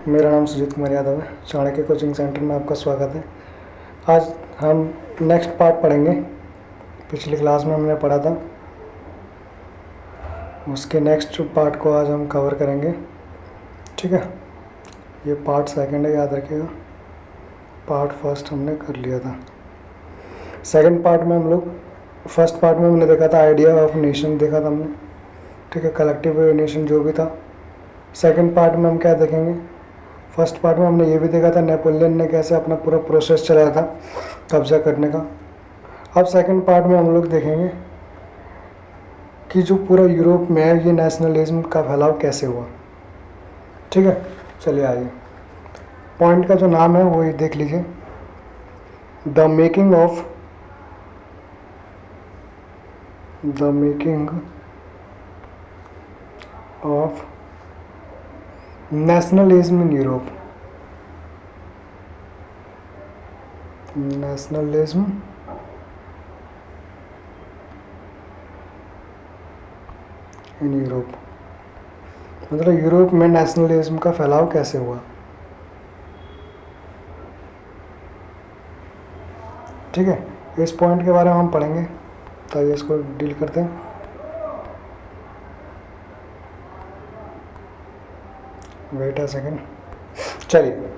मेरा नाम सुजीत कुमार यादव है। चाणक्य कोचिंग सेंटर में आपका स्वागत है। आज हम नेक्स्ट पार्ट पढ़ेंगे। पिछली क्लास में हमने पढ़ा था, उसके नेक्स्ट पार्ट को आज हम कवर करेंगे। ठीक है, ये पार्ट सेकंड है, याद रखिएगा। पार्ट फर्स्ट हमने कर लिया था। सेकंड पार्ट में हम लोग, फर्स्ट पार्ट में हमने देखा था आइडिया ऑफ नेशन, देखा था हमने। ठीक है, कलेक्टिव नेशन जो भी था। सेकंड पार्ट में हम क्या देखेंगे? फर्स्ट पार्ट में हमने ये भी देखा था नेपोलियन ने कैसे अपना पूरा प्रोसेस चलाया था कब्जा करने का। अब सेकंड पार्ट में हम लोग देखेंगे कि जो पूरा यूरोप में है ये नेशनलिज्म का फैलाव कैसे हुआ। ठीक है, चलिए आइए। पॉइंट का जो नाम है वो ये देख लीजिए, the making of nationalism in Europe. Nationalism in Europe मतलब यूरोप में नेशनलिज्म का फैलाव कैसे हुआ। ठीक है, इस पॉइंट के बारे में हम पढ़ेंगे, तो इसको डील करते हैं। Wait a second. चलिए,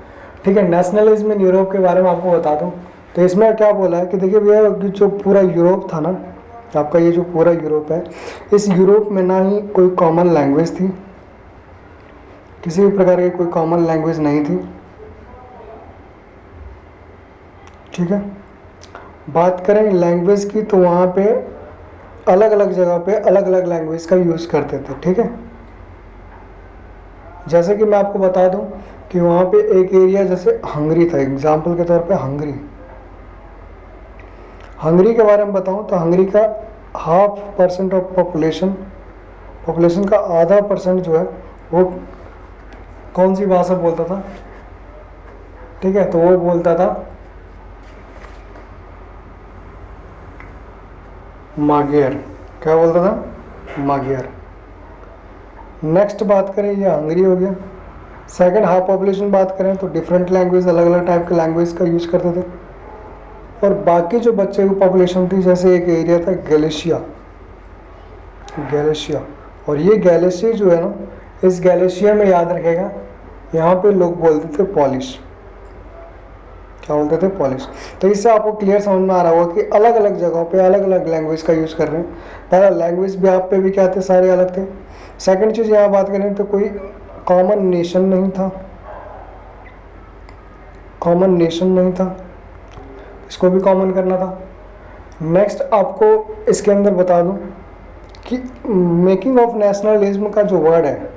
ठीक है, नेशनलिज्म इन यूरोप के बारे में आपको बता दूं। तो इसमें क्या बोला है कि देखिए भैया, जो पूरा यूरोप था ना, आपका ये जो पूरा यूरोप है, इस यूरोप में ना ही कोई कॉमन लैंग्वेज थी, किसी भी प्रकार की कोई कॉमन लैंग्वेज नहीं थी। ठीक है, बात करें लैंग्वेज की तो वहाँ पे अलग अलग जगह पे अलग अलग लैंग्वेज का यूज़ करते थे। ठीक है, जैसे कि मैं आपको बता दूं कि वहाँ पे एक एरिया जैसे हंगरी था, एग्जाम्पल के तौर पे हंगरी के बारे में बताऊं तो हंगरी का 0.5% ऑफ पॉपुलेशन का आधा % जो है वो कौन सी भाषा बोलता था? ठीक है, तो वो बोलता था मागियर। क्या बोलता था? मागियर। नेक्स्ट बात करें, ये हंगरी हो गया। सेकंड हाफ पॉपुलेशन बात करें तो डिफरेंट लैंग्वेज, अलग अलग टाइप के लैंग्वेज का यूज करते थे। और बाकी जो बच्चे की पॉपुलेशन थी, जैसे एक एरिया था गैलिशिया, और ये गैलिशिया जो है ना, इस गैलिशिया में याद रखेगा, यहाँ पे लोग बोलते थे पॉलिश। क्या बोलते थे? पॉलिश। तो इससे आपको क्लियर समझ में आ रहा होगा कि अलग अलग जगहों पे अलग अलग लैंग्वेज का यूज कर रहे हैं। पहला लैंग्वेज भी आप पे भी क्या थे, सारे अलग थे। सेकंड चीज यहाँ बात करें तो कोई कॉमन नेशन नहीं था, इसको भी कॉमन करना था। नेक्स्ट आपको इसके अंदर बता दूं कि मेकिंग ऑफ नेशनलिज्म का जो वर्ड है,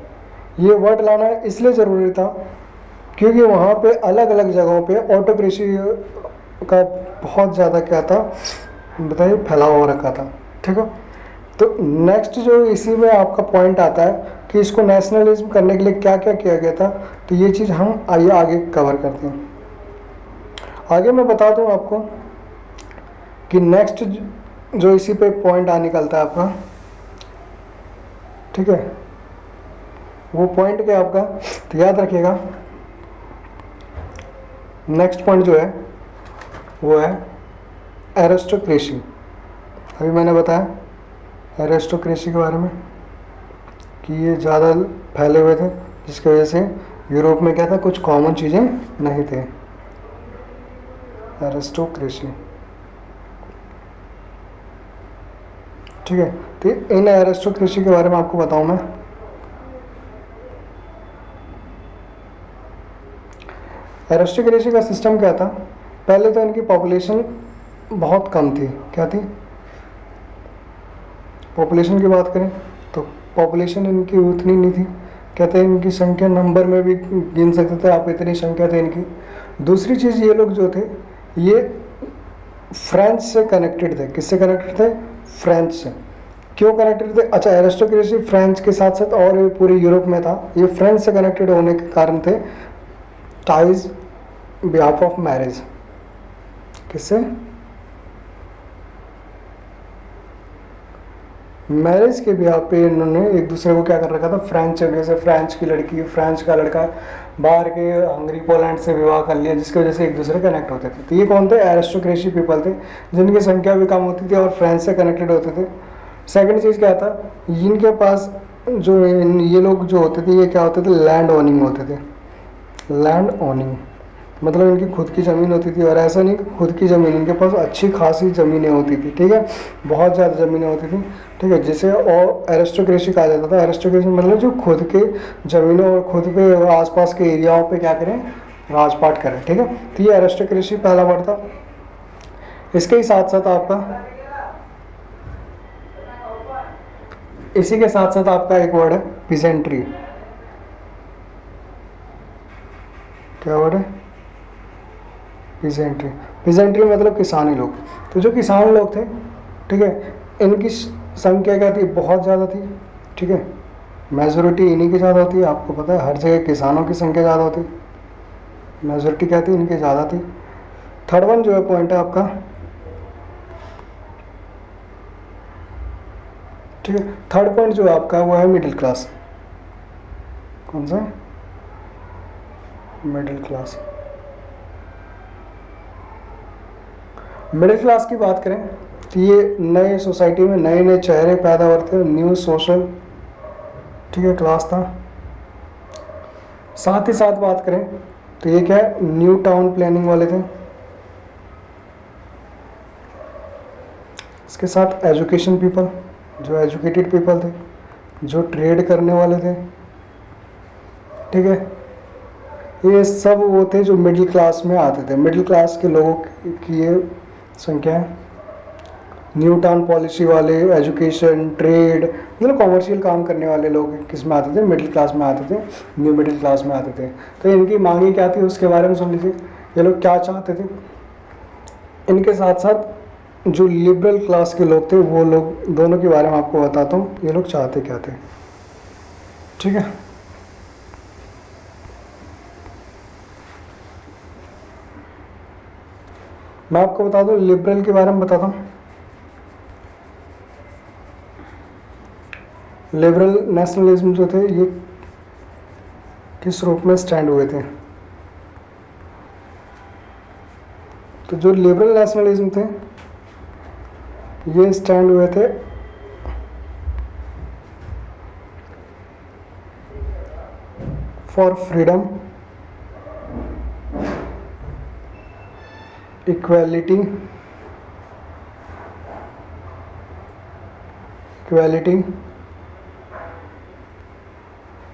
ये वर्ड लाना इसलिए ज़रूरी था क्योंकि वहाँ पे अलग अलग जगहों पे ऑटोक्रेसी का बहुत ज़्यादा क्या था, बताइए, फैलाव हो रखा था। ठीक है, तो नेक्स्ट जो इसी में आपका पॉइंट आता है कि इसको नेशनलिज्म करने के लिए क्या क्या किया गया था, तो ये चीज़ हम आइए आगे कवर करते हैं। आगे मैं बता दूं आपको कि नेक्स्ट जो इसी पे पॉइंट आ निकलता है आपका, ठीक है, वो पॉइंट क्या आपका, तो याद रखिएगा नेक्स्ट पॉइंट जो है वो है एरिस्टोक्रेसी। अभी मैंने बताया एरिस्टोक्रेसी के बारे में कि ये ज़्यादा फैले हुए थे, जिसकी वजह से यूरोप में क्या था, कुछ कॉमन चीज़ें नहीं थे। एरिस्टोक्रेसी, ठीक है, तो इन एरिस्टोक्रेसी के बारे में आपको बताऊं मैं। एरिस्टोक्रेसी का सिस्टम क्या था? पहले तो इनकी पॉपुलेशन बहुत कम थी। क्या थी? पॉपुलेशन की बात करें तो पॉपुलेशन इनकी उतनी नहीं थी। कहते हैं इनकी संख्या नंबर में भी गिन सकते थे आप, इतनी संख्या थी इनकी। दूसरी चीज़, ये लोग जो थे ये फ्रेंच से कनेक्टेड थे। किससे कनेक्टेड थे? फ्रेंच से। क्यों कनेक्टेड थे? अच्छा, एरिस्टोक्रेसी फ्रेंच के साथ साथ और पूरे यूरोप में था। ये फ्रेंच से कनेक्टेड होने के कारण थे टाइज बिहाफ ऑफ मैरिज। किससे? मैरिज के बिहाफ पे इन्होंने एक दूसरे को क्या कर रखा था, फ्रेंच, जैसे फ्रेंच की लड़की, फ्रेंच का लड़का बाहर के हंगरी पोलैंड से विवाह कर लिया, जिसकी वजह से एक दूसरे कनेक्ट होते थे। तो ये कौन थे? एरिस्टोक्रेसी पीपल थे, जिनकी संख्या भी कम होती थी और फ्रेंच से कनेक्टेड होते थे। सेकंड चीज़ क्या था, इनके पास जो ये लोग जो होते थे, ये क्या होते थे? लैंड ओनिंग होते थे। लैंड ओनिंग मतलब इनकी खुद की ज़मीन होती थी, और ऐसा नहीं कि खुद की ज़मीन, इनके पास अच्छी खासी ज़मीनें होती थी, ठीक है, बहुत ज़्यादा ज़मीनें होती थी, ठीक है, जिसे और एरिस्टोक्रेसी कहा जाता था। एरिस्टोक्रेसी मतलब जो खुद के ज़मीनों और खुद पे आसपास के एरियाओं पे क्या करें? राजपाट करें, ठीक है। तो ये एरिस्टोक्रेसी पहला वर्ड था। इसके ही साथ साथ आपका इसी के साथ साथ आपका एक वर्ड है पीजेंट्री। क्या वर्ड है? पीजेंट्री। पीजेंट्री मतलब किसानी लोग। तो जो किसान लोग थे, ठीक है, इनकी संख्या क्या थी? बहुत ज़्यादा थी, ठीक है, मेजोरिटी इन्हीं की ज़्यादा होती है। आपको पता है हर जगह किसानों की संख्या ज़्यादा होती, मेजोरिटी क्या थी? इनकी ज़्यादा थी। थर्ड वन जो है पॉइंट है आपका, ठीक है, थर्ड पॉइंट जो है आपका वो है मिडिल क्लास। कौन सा? Middle class. मिडिल क्लास की बात करें तो ये नए सोसाइटी में नए नए चेहरे पैदा होते हैं, न्यू सोशल, ठीक है, क्लास था। साथ ही साथ बात करें तो ये क्या है? न्यू टाउन प्लानिंग वाले थे। इसके साथ एजुकेशन पीपल, जो एजुकेटेड पीपल थे, जो ट्रेड करने वाले थे, ठीक है, ये सब वो थे जो मिडिल क्लास में आते थे। मिडिल क्लास के लोगों की ये संख्या है। न्यू टाउन पॉलिसी वाले, एजुकेशन, ट्रेड, मतलब कॉमर्शियल काम करने वाले लोग किस में आते थे? मिडिल क्लास में आते थे, न्यू मिडिल क्लास में आते थे। तो इनकी मांगे क्या थी उसके बारे में सुन लीजिए, ये लोग क्या चाहते थे। इनके साथ साथ जो लिबरल क्लास के लोग थे, वो लोग दोनों के बारे में आपको बताता हूँ, ये लोग चाहते क्या थे, ठीक है। मैं आपको बता दूं लिबरल के बारे में बताता हूँ। लिबरल नेशनलिज्म जो थे ये किस रूप में स्टैंड हुए थे? तो जो लिबरल नेशनलिज्म थे ये स्टैंड हुए थे फॉर फ्रीडम, इक्वालिटी,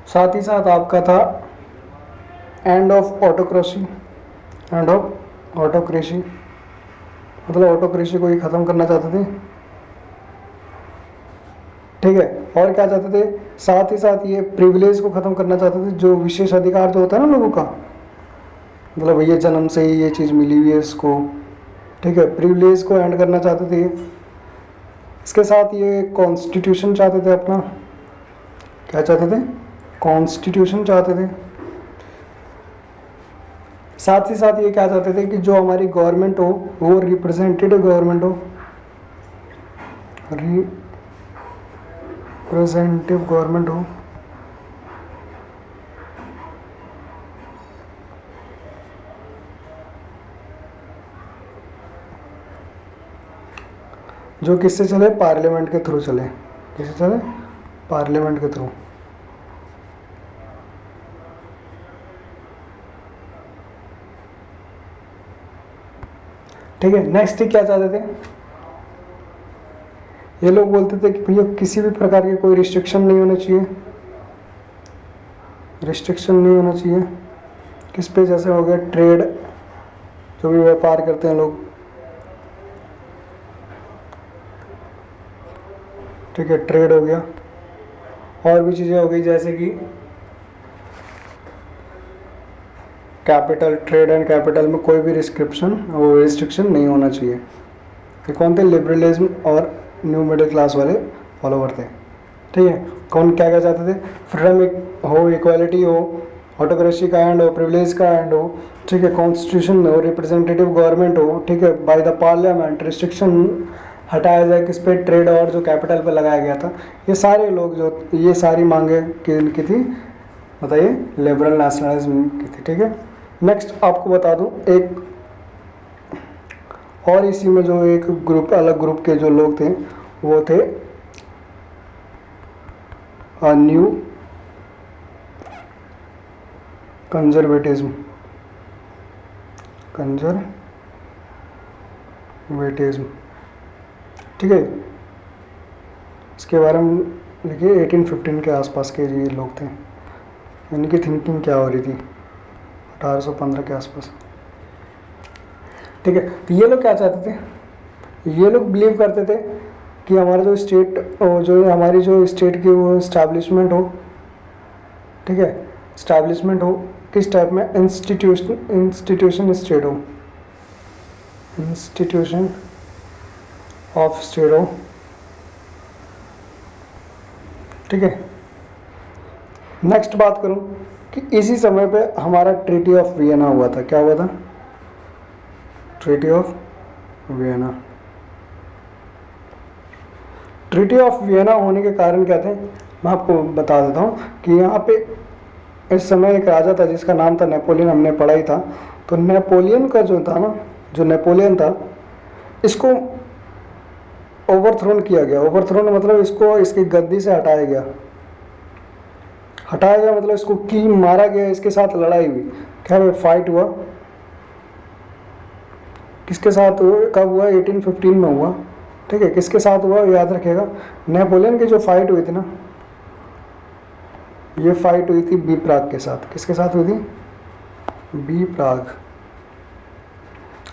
साथ ही साथ आपका था end of autocracy. End of autocracy मतलब ऑटोक्रेसी को ही ख़त्म करना चाहते थे, ठीक है। और क्या चाहते थे? साथ ही साथ ये प्रिविलेज को ख़त्म करना चाहते थे, जो विशेष अधिकार जो होता है ना लोगों का, मतलब ये जन्म से ही ये चीज़ मिली हुई है इसको, ठीक है, प्रिविलेज को एंड करना चाहते थे। इसके साथ ये कॉन्स्टिट्यूशन चाहते थे अपना। क्या चाहते थे? कॉन्स्टिट्यूशन चाहते थे। साथ ही साथ ये क्या चाहते थे कि जो हमारी गवर्नमेंट हो वो रिप्रेजेंटेटिव गवर्नमेंट हो, रिप्रेजेंटेटिव गवर्नमेंट हो, जो किससे चले? पार्लियामेंट के थ्रू चले। किससे चले? पार्लियामेंट के थ्रू। ठीक है, नेक्स्ट क्या चाहते थे? ये लोग बोलते थे कि भैया किसी भी प्रकार के कोई रिस्ट्रिक्शन नहीं होना चाहिए, रिस्ट्रिक्शन नहीं होना चाहिए किस पे? जैसे हो गया ट्रेड, जो भी व्यापार करते हैं लोग, ठीक है, ट्रेड हो गया। और भी चीज़ें हो गई जैसे कि कैपिटल, ट्रेड एंड कैपिटल में कोई भी रिस्ट्रिक्शन नहीं होना चाहिए। ये कौन थे? लिबरलिज्म और न्यू मिडिल क्लास वाले फॉलोवर थे, ठीक है। कौन क्या क्या चाहते थे? फ्रीडम हो, इक्वालिटी हो, ऑटोक्रेसी का एंड हो, प्रिविलेज का एंड हो, ठीक है, कॉन्स्टिट्यूशन हो, रिप्रेजेंटेटिव गवर्नमेंट हो, ठीक है, बाय द पार्लियामेंट, रिस्ट्रिक्शन हटाया जाए किस पे? ट्रेड और जो कैपिटल पे लगाया गया था। ये सारे लोग जो ये सारी मांगे किनकी थी? बताइए, लिबरल नेशनलिज्म की थी। ठीक है, नेक्स्ट आपको बता दूं एक और इसी में जो एक ग्रुप, अलग ग्रुप के जो लोग थे वो थे न्यू कंजर्वेटिज्म। ठीक है, इसके बारे में लिखिए 1815 के आसपास के ये लोग थे। इनकी थिंकिंग क्या हो रही थी 1815 के आसपास। ठीक है, तो ये लोग क्या चाहते थे, ये लोग बिलीव करते थे कि हमारा जो स्टेट, जो हमारी जो स्टेट की वो इस्टेब्लिशमेंट हो। ठीक है, इस्टेब्लिशमेंट हो किस टाइप में, इंस्टीट्यूशन स्टेट हो, इंस्टीट्यूशन ऑफ स्टेट हो। ठीक है, नेक्स्ट बात करूं कि इसी समय पे हमारा ट्रीटी ऑफ वियना हुआ था। क्या हुआ था, treaty of Vienna. Treaty of Vienna होने के कारण क्या थे, मैं आपको बता देता हूँ कि यहाँ पे इस समय एक राजा था जिसका नाम था नेपोलियन, हमने पढ़ा ही था। तो नेपोलियन का जो था ना, जो नेपोलियन था, इसको ओवरथ्रोन किया गया। ओवरथ्रोन मतलब इसको इसकी गद्दी से हटाया गया। हटाया गया मतलब इसको किल मारा गया, इसके साथ लड़ाई हुई। क्या हुआ, फाइट हुआ। किसके साथ हुआ, कब हुआ, 1815 में हुआ। ठीक है, किसके साथ हुआ याद रखिएगा, नेपोलियन की जो फाइट हुई थी ना, ये फाइट हुई थी बी प्राग के साथ। किसके साथ हुई थी, बी प्राग।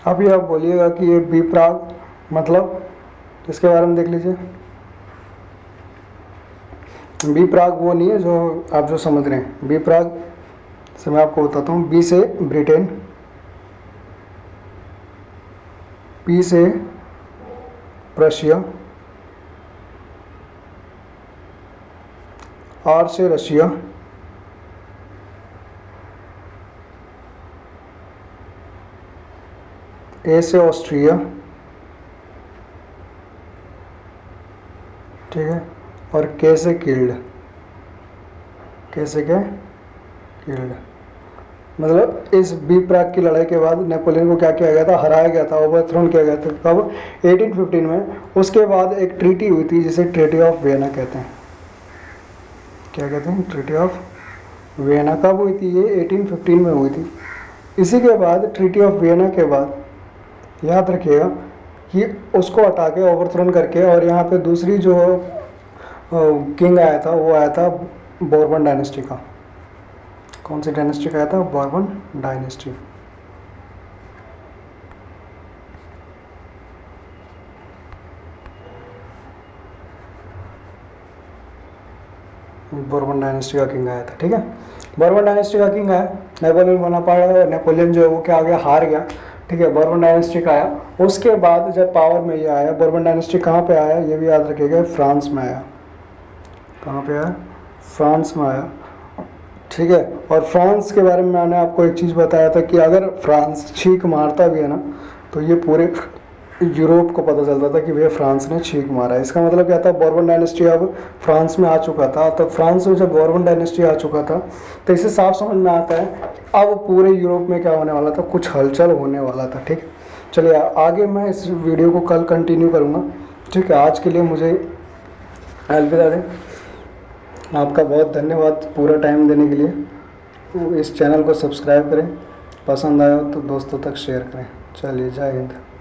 अभी आप बोलिएगा कि ये बी प्राग मतलब, इसके बारे में देख लीजिए। बी प्राग वो नहीं है जो आप जो समझ रहे हैं। बी प्राग से मैं आपको बताता हूँ, बी से ब्रिटेन, पी से प्रशिया, आर से रशिया, ए से ऑस्ट्रिया। ठीक है, और के से किल्ड। के से क्या, किल्ड। मतलब इस बी प्राग की लड़ाई के बाद नेपोलियन को क्या किया गया था, हराया गया था, ओवरथ्रोन किया गया था। कब, 1815 में। उसके बाद एक ट्रीटी हुई थी जिसे ट्रीटी ऑफ वियना कहते हैं। क्या कहते हैं, ट्रीटी ऑफ वियना। कब हुई थी ये, 1815 में हुई थी। इसी के बाद ट्रीटी ऑफ वियना के बाद याद रखिएगा कि उसको हटा के, ओवरथ्रोन करके, और यहाँ पे दूसरी जो किंग आया था वो आया था बोर्बन डायनेस्टी का। कौन सी डायनेस्टी का आया था, बोर्बन डायनेस्टी। बोर्बन डायनेस्टी का किंग आया था। ठीक है, बोर्बन डायनेस्टी का किंग आया, नेपोलियन बोनापार्ट। नेपोलियन जो है वो क्या आ गया, हार गया। ठीक है, बोर्बन डायनेस्टी का आया। उसके बाद जब पावर में ये आया, बोर्बन डायनेस्टी कहाँ पे आया ये भी याद रखिएगा, फ्रांस में आया। कहाँ पे आया, फ्रांस में आया। ठीक है, और फ्रांस के बारे में मैंने आपको एक चीज़ बताया था कि अगर फ्रांस छींक मारता भी है ना, तो ये पूरे यूरोप को पता चलता था कि भैया फ्रांस ने छींक मारा है। इसका मतलब क्या था, बोर्बन डायनेस्टी अब फ्रांस में आ चुका था। तो फ्रांस में जब बोर्बन डायनेस्टी आ चुका था तो इससे साफ समझ में आता है अब पूरे यूरोप में क्या होने वाला था, कुछ हलचल होने वाला था। ठीक, चलिए आगे मैं इस वीडियो को कल कंटिन्यू करूँगा। ठीक है, आज के लिए मुझे अलविदा दें। आपका बहुत धन्यवाद पूरा टाइम देने के लिए। इस चैनल को सब्सक्राइब करें, पसंद आया हो तो दोस्तों तक शेयर करें। चलिए, जय हिंद।